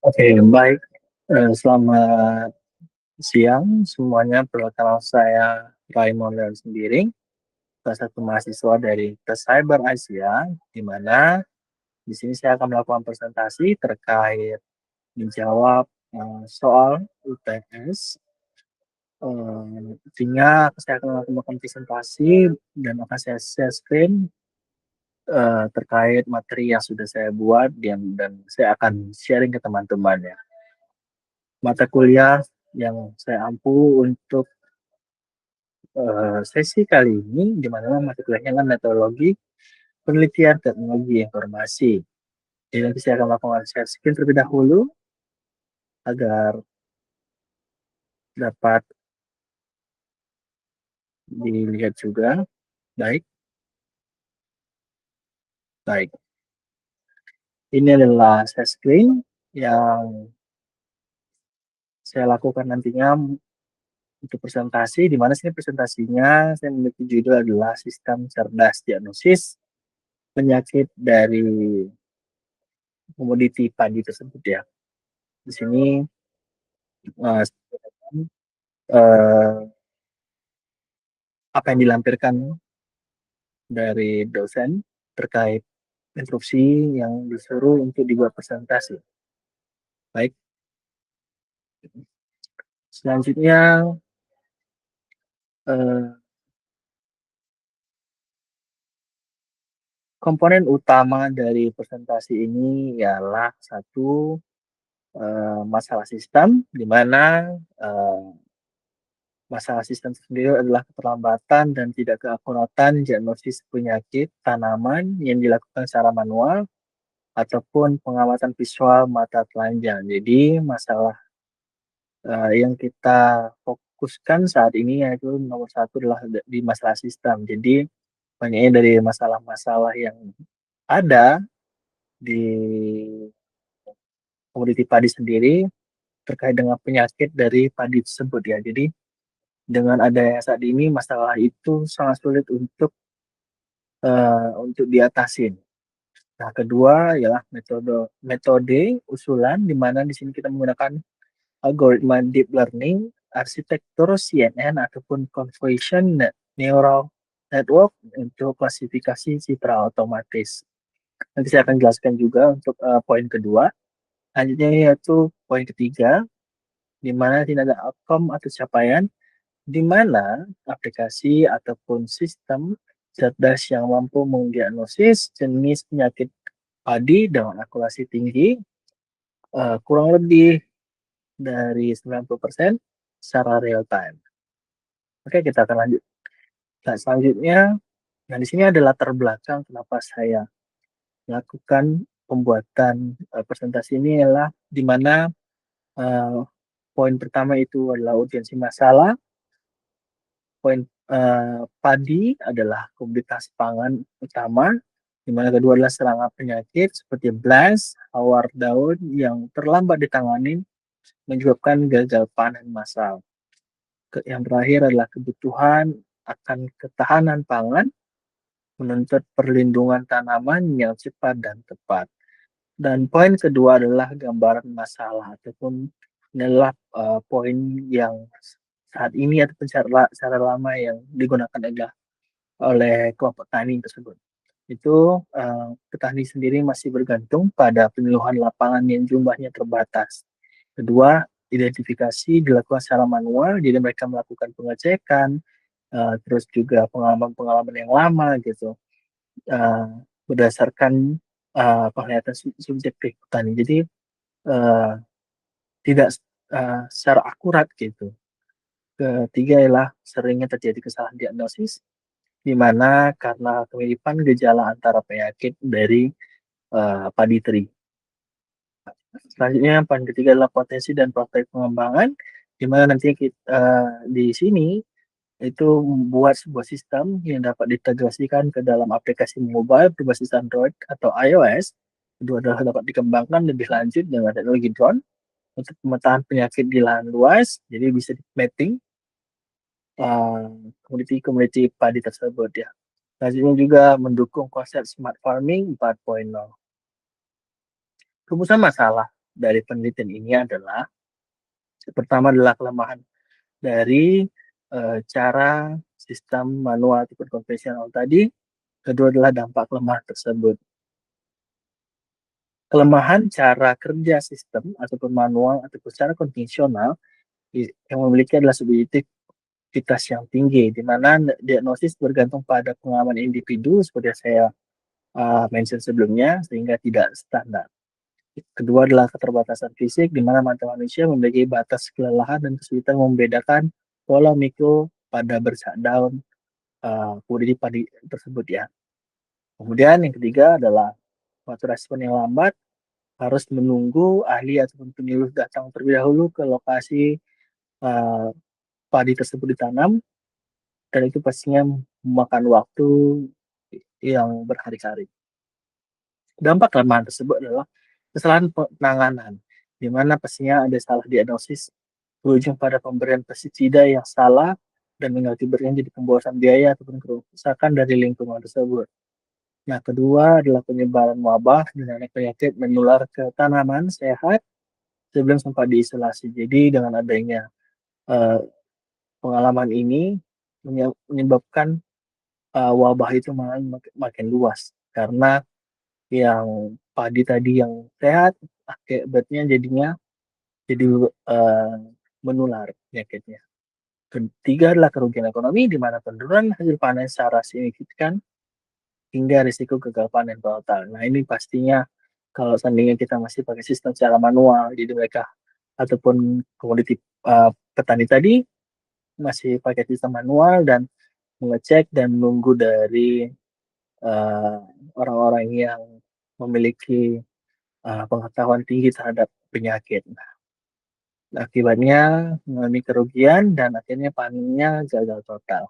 Oke, baik. Selamat siang semuanya. Perkenalkan saya Raymond sendiri, salah satu mahasiswa dari Tes Cyber Asia, di mana di sini saya akan melakukan presentasi terkait menjawab soal UTS. Intinya saya akan melakukan presentasi dan akan saya share screen terkait materi yang sudah saya buat dan saya akan sharing ke teman-teman ya. Mata kuliah yang saya ampu untuk sesi kali ini, di mana mata kuliahnya adalah metodologi penelitian teknologi informasi. Jadi nanti saya akan melakukan share screen terlebih dahulu agar dapat dilihat juga. Baik, baik. Ini adalah share screen yang saya lakukan nantinya untuk presentasi, di mana sini presentasinya saya memiliki judul adalah Sistem Cerdas Diagnosis Penyakit dari Komoditi Padi tersebut ya. Di sini uh, apa yang dilampirkan dari dosen terkait instruksi yang disuruh untuk dibuat presentasi. Baik, selanjutnya eh, komponen utama dari presentasi ini ialah satu masalah sistem, di mana eh, masalah sistem sendiri adalah keterlambatan dan tidak keakuratan diagnosis penyakit tanaman yang dilakukan secara manual ataupun pengamatan visual mata telanjang. Jadi masalah yang kita fokuskan saat ini yaitu nomor satu adalah di masalah sistem. Jadi banyaknya dari masalah-masalah yang ada di komoditi padi sendiri terkait dengan penyakit dari padi tersebut ya. Jadi dengan adanya saat ini masalah itu sangat sulit untuk diatasin. Nah, kedua ialah metode metode usulan di mana di sini kita menggunakan algoritma deep learning, arsitektur CNN ataupun convolution neural network untuk klasifikasi citra otomatis. Nanti saya akan jelaskan juga untuk poin kedua. Selanjutnya yaitu poin ketiga, di mana tidak ada outcome atau capaian, di mana aplikasi ataupun sistem cerdas yang mampu mendiagnosis jenis penyakit padi dengan akurasi tinggi, kurang lebih dari 90% secara real time. Oke, kita akan lanjut. Nah, selanjutnya, nah di sini ada latar belakang kenapa saya melakukan pembuatan presentasi ini adalah di mana uh, poin pertama itu adalah urgensi masalah, poin padi adalah komoditas pangan utama, di mana kedua adalah serangan penyakit seperti blast, hawar daun yang terlambat ditangani menyebabkan gagal panen massal. Yang terakhir adalah kebutuhan akan ketahanan pangan, menuntut perlindungan tanaman yang cepat dan tepat. Dan poin kedua adalah gambaran masalah ataupun adalah poin yang saat ini ataupun secara lama yang digunakan adalah oleh kelompok tani tersebut. Itu petani sendiri masih bergantung pada penyuluhan lapangan yang jumlahnya terbatas. Kedua, identifikasi dilakukan secara manual, jadi mereka melakukan pengecekan, terus juga pengalaman-pengalaman yang lama gitu, berdasarkan penglihatan subjektif petani. Jadi tidak secara akurat gitu. Ketiga adalah seringnya terjadi kesalahan diagnosis, di mana karena kemiripan gejala antara penyakit dari padi teri. Selanjutnya, poin ketiga adalah potensi dan prospek pengembangan, di mana nanti kita di sini itu membuat sebuah sistem yang dapat diintegrasikan ke dalam aplikasi mobile berbasis Android atau iOS. Kedua adalah dapat dikembangkan lebih lanjut dengan teknologi drone untuk pemetaan penyakit di lahan luas, jadi bisa di mapping komoditi-komoditi padi tersebut ya. Selanjutnya juga mendukung konsep smart farming 4.0. Rumusan masalah. dari penelitian ini adalah pertama adalah kelemahan dari cara sistem manual ataupun konvensional tadi, kedua adalah dampak kelemahan tersebut. Kelemahan cara kerja sistem ataupun manual ataupun secara konvensional yang memiliki adalah subjektivitas yang tinggi, di mana diagnosis bergantung pada pengalaman individu seperti yang saya mention sebelumnya, sehingga tidak standar. Kedua adalah keterbatasan fisik, di mana mata manusia memiliki batas kelelahan dan kesulitan membedakan pola mikro pada bercak daun komoditi padi tersebut ya. Kemudian yang ketiga adalah waktu respon yang lambat, harus menunggu ahli ataupun penyuluh datang terlebih dahulu ke lokasi uh, padi tersebut ditanam, dan itu pastinya memakan waktu yang berhari-hari. Dampak kelemahan tersebut adalah kesalahan penanganan, di mana pastinya ada salah diagnosis berujung pada pemberian pestisida yang salah dan mengakibatkan jadi pemborosan biaya ataupun kerusakan dari lingkungan tersebut. Nah, kedua adalah penyebaran wabah di mana penyakit menular ke tanaman sehat sebelum sempat diisolasi. Jadi dengan adanya uh, pengalaman ini menyebabkan wabah itu makin luas karena yang padi tadi yang sehat akibatnya jadinya jadi menular penyakitnya. Ketiga adalah kerugian ekonomi di mana penurunan hasil panen secara signifikan hingga risiko gagal panen total. Nah, ini pastinya kalau seandainya kita masih pakai sistem secara manual, jadi mereka ataupun komoditi petani tadi masih pakai sistem manual dan mengecek dan menunggu dari uh, orang-orang yang memiliki pengetahuan tinggi terhadap penyakit. Nah, akibatnya mengalami kerugian dan akhirnya panennya gagal total.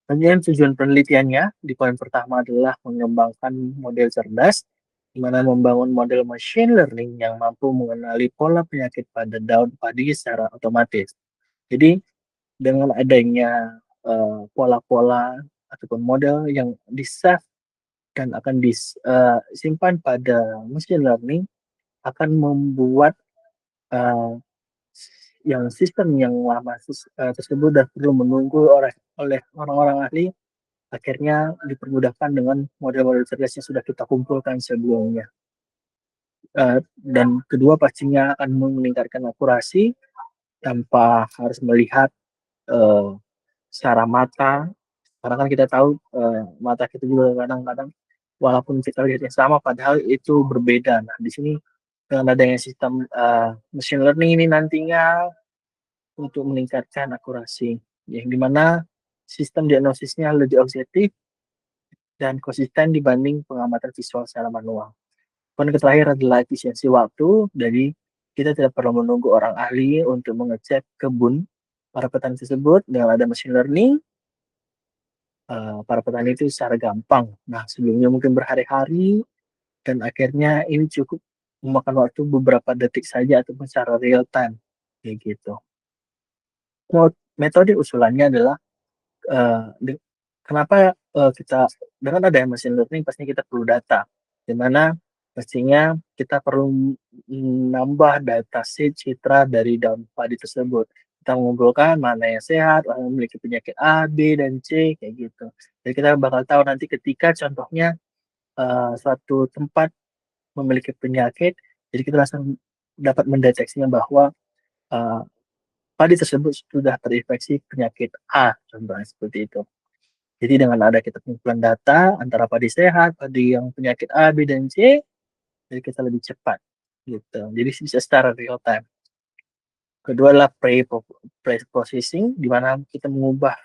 Kemudian tujuan penelitiannya di poin pertama adalah mengembangkan model cerdas, di mana membangun model machine learning yang mampu mengenali pola penyakit pada daun padi secara otomatis. Jadi dengan adanya pola-pola ataupun model yang di-save dan akan disimpan pada machine learning akan membuat uh, yang sistem yang lama tersebut dan perlu menunggu oleh orang-orang ahli akhirnya dipermudahkan dengan model-model cerdas yang sudah kita kumpulkan sebelumnya. Dan kedua pastinya akan meningkatkan akurasi tanpa harus melihat uh, secara mata. Karena kan kita tahu mata kita juga kadang-kadang walaupun kita lihat yang sama padahal itu berbeda. Nah, di sini dengan adanya sistem machine learning ini nantinya untuk meningkatkan akurasi, yang dimana sistem diagnosisnya lebih objektif dan konsisten dibanding pengamatan visual secara manual. Poin terakhir adalah efisiensi waktu, jadi kita tidak perlu menunggu orang ahli untuk mengecek kebun para petani tersebut. Dengan ada machine learning, para petani itu secara gampang. Nah, sebelumnya mungkin berhari-hari, dan akhirnya ini cukup memakan waktu beberapa detik saja ataupun secara real time, kayak gitu. Metode usulannya adalah kenapa kita dengan ada machine learning pastinya kita perlu data, di mana pastinya kita perlu menambah data citra dari daun padi tersebut. Kita mengumpulkan mana yang sehat, mana yang memiliki penyakit A, B, dan C, kayak gitu. Jadi kita bakal tahu nanti ketika contohnya suatu tempat memiliki penyakit, jadi kita langsung dapat mendeteksinya bahwa uh, padi tersebut sudah terinfeksi penyakit A, contohnya seperti itu. Jadi dengan ada kita pengumpulan data antara padi sehat, padi yang penyakit A, B, dan C, jadi kita lebih cepat gitu. Jadi bisa secara real time. Kedua adalah pre-processing, di mana kita mengubah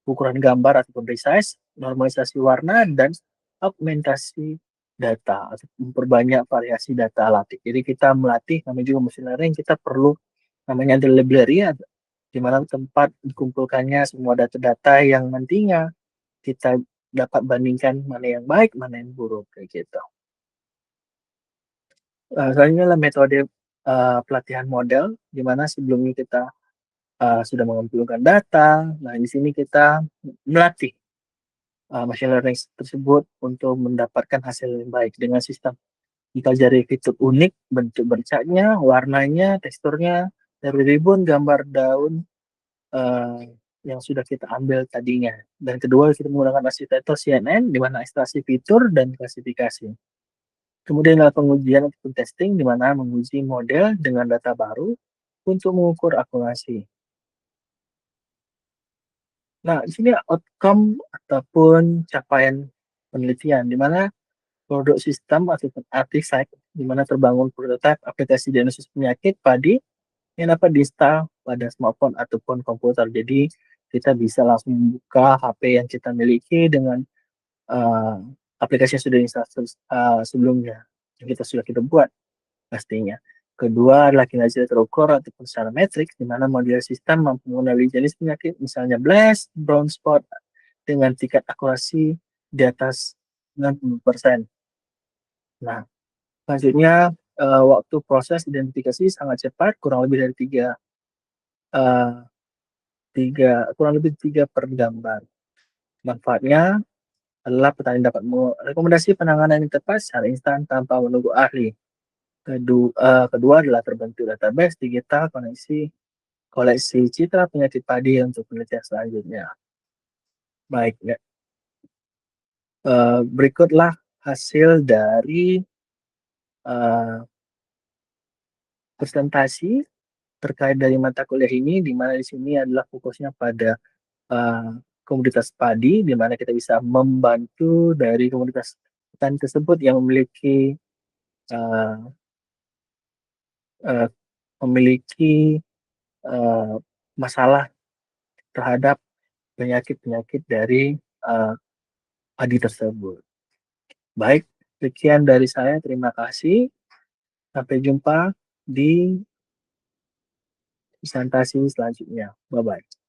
ukuran gambar ataupun resize, normalisasi warna, dan augmentasi data atau memperbanyak variasi data latih. Jadi kita melatih, namanya juga machine learning, kita perlu namanya ada library, di mana tempat dikumpulkannya semua data-data yang nantinya kita dapat bandingkan mana yang baik, mana yang buruk, kayak gitu. Selanjutnya adalah metode pelatihan model, di mana sebelumnya kita sudah mengumpulkan data. Nah, di sini kita melatih machine learning tersebut untuk mendapatkan hasil yang baik dengan sistem Dipelajari fitur unik, bentuk bercaknya, warnanya, teksturnya, dari ribuan gambar daun yang sudah kita ambil tadinya. Dan kedua, kita menggunakan arsitektur CNN, di mana ekstraksi fitur dan klasifikasi. Kemudian adalah pengujian ataupun testing, di mana menguji model dengan data baru untuk mengukur akurasi. Nah, di sini outcome ataupun capaian penelitian, di mana produk sistem ataupun artifact, di mana terbangun prototipe aplikasi diagnosis penyakit padi yang dapat diinstal pada smartphone ataupun komputer. Jadi kita bisa langsung buka HP yang kita miliki dengan uh, aplikasi yang sudah diinstal sebelumnya yang kita buat pastinya. Kedua adalah kinerja terukur ataupun secara metrik, di mana model sistem mampu mengenali jenis penyakit, misalnya blast, brown spot, dengan tingkat akurasi di atas 90%. Nah, selanjutnya waktu proses identifikasi sangat cepat, kurang lebih dari eh, kurang lebih 3 per gambar. Manfaatnya adalah petani dapat merekomendasi penanganan yang tepat secara instan tanpa menunggu ahli. Kedua adalah terbentuk database digital koleksi citra penyakit padi untuk penelitian selanjutnya. Baik, ya. Berikutlah hasil dari presentasi terkait dari mata kuliah ini, di mana di sini adalah fokusnya pada komunitas padi, di mana kita bisa membantu dari komunitas petani tersebut yang memiliki uh, uh, memiliki uh, masalah terhadap penyakit-penyakit dari uh, padi tersebut. Baik, sekian dari saya. Terima kasih. Sampai jumpa di presentasi selanjutnya. Bye-bye.